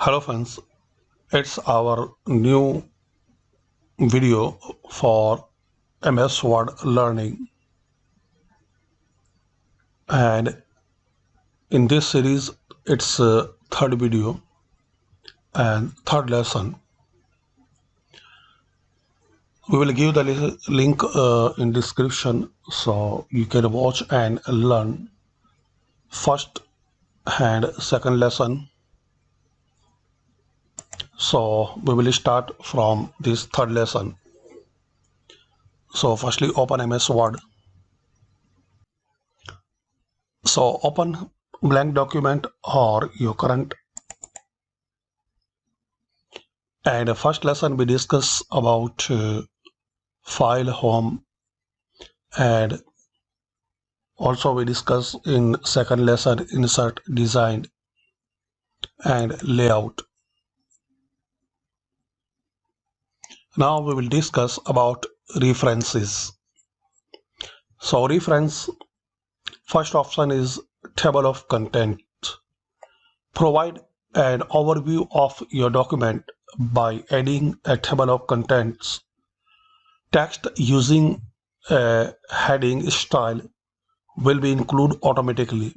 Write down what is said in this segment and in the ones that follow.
Hello friends, it's our new video for MS Word learning, and in this series it's third video and third lesson. We will give the link in description so you can watch and learn first and second lesson. So we will start from this third lesson. So firstly open MS Word. So open blank document or your current, and first lesson we discuss about file, home, and also we discuss in second lesson insert, design, and layout. Now we will discuss about references. So reference, first option is table of content. Provide an overview of your document by adding a table of contents. Text using a heading style will be included automatically.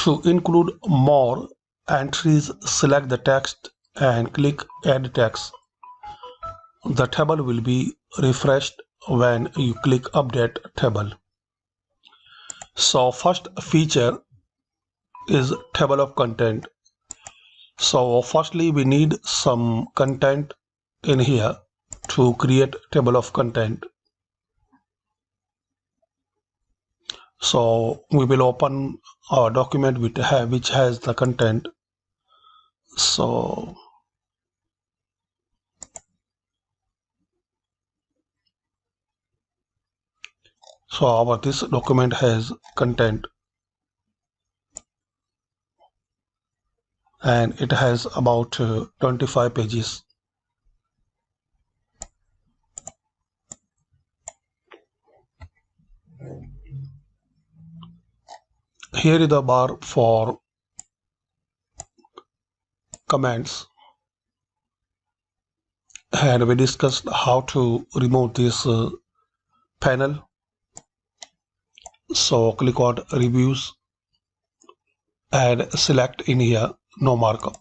To include more entries, select the text and click Add Text. The table will be refreshed when you click Update Table. So first feature is table of content. So firstly we need some content in here to create table of content. So we will open our document which has the content. So this document has content and it has about 25 pages. Here is the bar for comments, and we discussed how to remove this panel. So click on reviews and select in here no markup.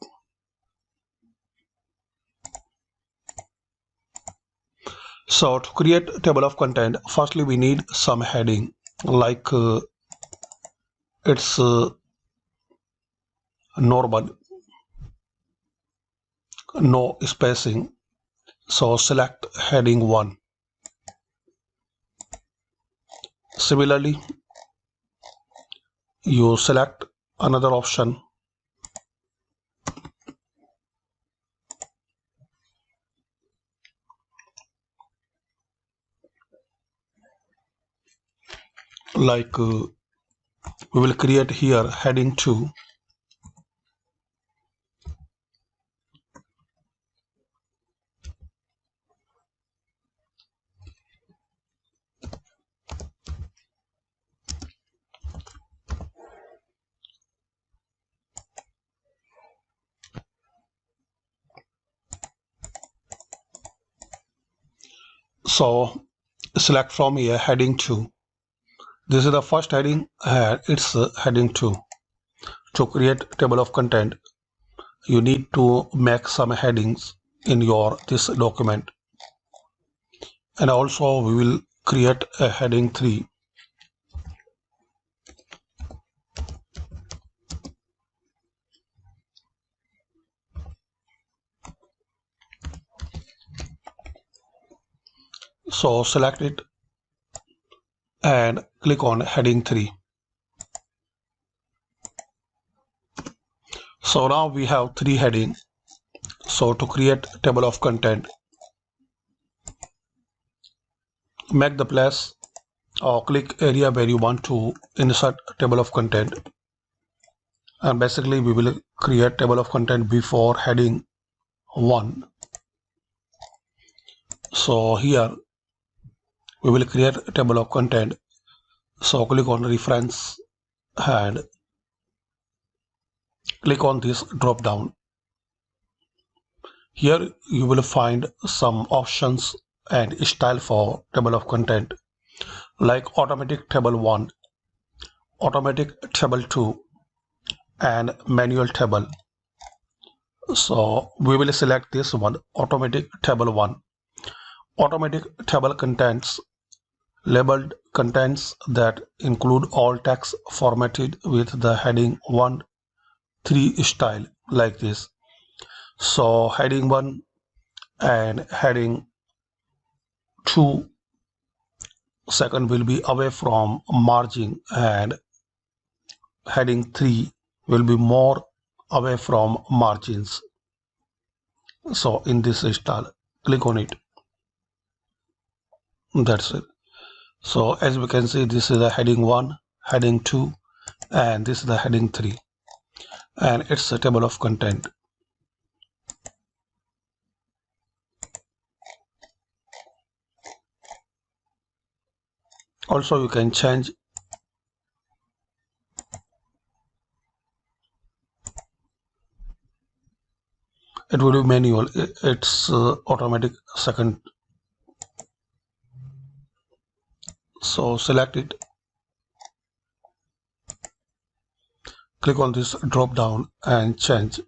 So to create a table of content, firstly we need some heading, like it's normal, no spacing. So select heading 1. Similarly, you select another option like we will create here heading 2. So select from here heading 2. This is the first heading and it's heading 2. To create table of content, you need to make some headings in your this document, and also we will create a heading 3. So select it and click on heading 3. So now we have 3 headings. So to create table of content, make the place or click area where you want to insert table of content, and basically we will create table of content before heading 1. So here we will create a table of content. So click on reference and click on this drop down. Here you will find some options and style for table of content like automatic table 1, automatic table 2 and manual table. So we will select this one, automatic table 1. Automatic table contains labeled contents that include all text formatted with the heading 1 3 style like this. So heading 1 and heading 2 second will be away from margin and heading 3 will be more away from margins. So in this style, click on it. That's it. So as we can see, this is the heading 1, heading 2 and this is the heading 3 and it's a table of content. Also you can change it will be manual, it's automatic second. So select it, click on this drop down and change.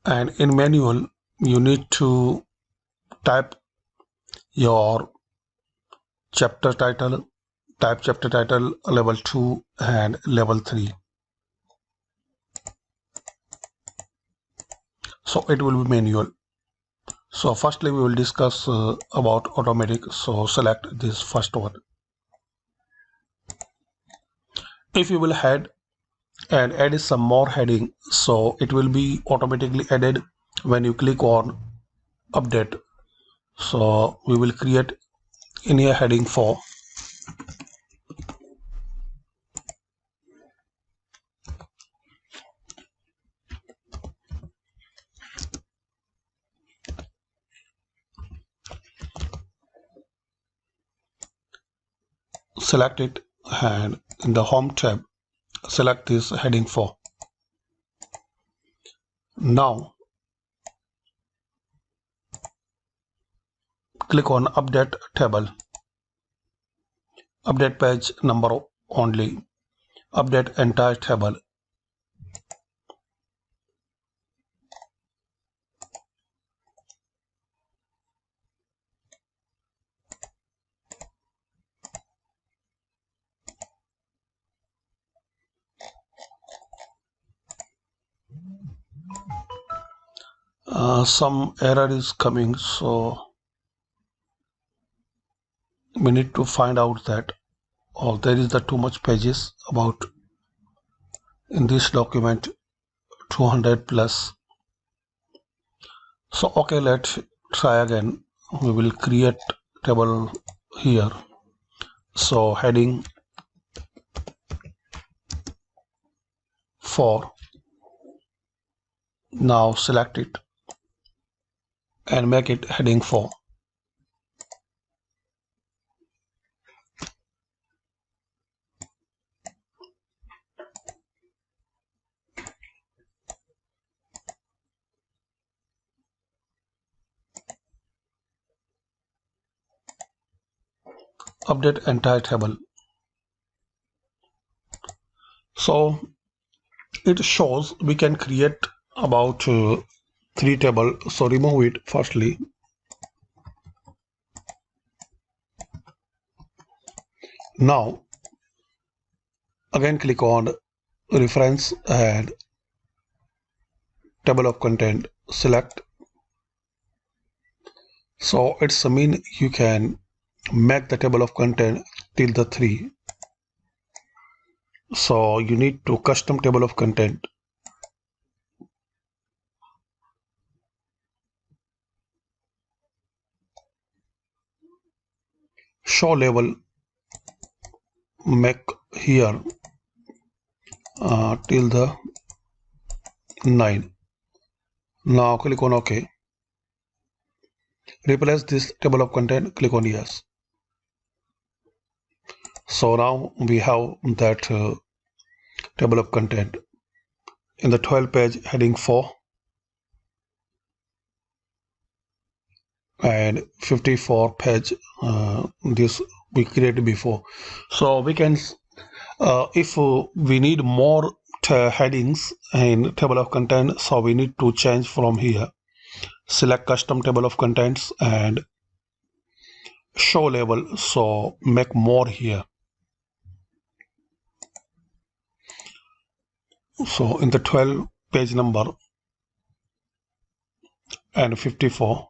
And in manual you need to type your chapter title, type chapter title level 2 and level 3. So it will be manual. So firstly we will discuss about automatic. So select this first one. If you will add some more heading, so it will be automatically added when you click on update. So we will create in here heading 4. Select it and in the home tab select this heading 4. Now click on update table, update page number only, update entire table. Some error is coming, so we need to find out that there is the too much pages about in this document 200 plus. So okay, let's try again. We will create table here. So heading 4. Now select it and make it heading 4. Update entire table. So it shows we can create about 3 table. So remove it firstly. Now again click on reference and table of content, select. So it's mean you can make the table of content till the 3. So you need to custom table of content. Show label, make here till the 9. Now click on OK. Replace this table of content, click on yes. So now we have that table of content. In the 12 page, heading 4 and 54 page, this we created before. So we can, if we need more headings in table of content, so we need to change from here. Select custom table of contents and show label, so make more here. So in the 12 page number and 54,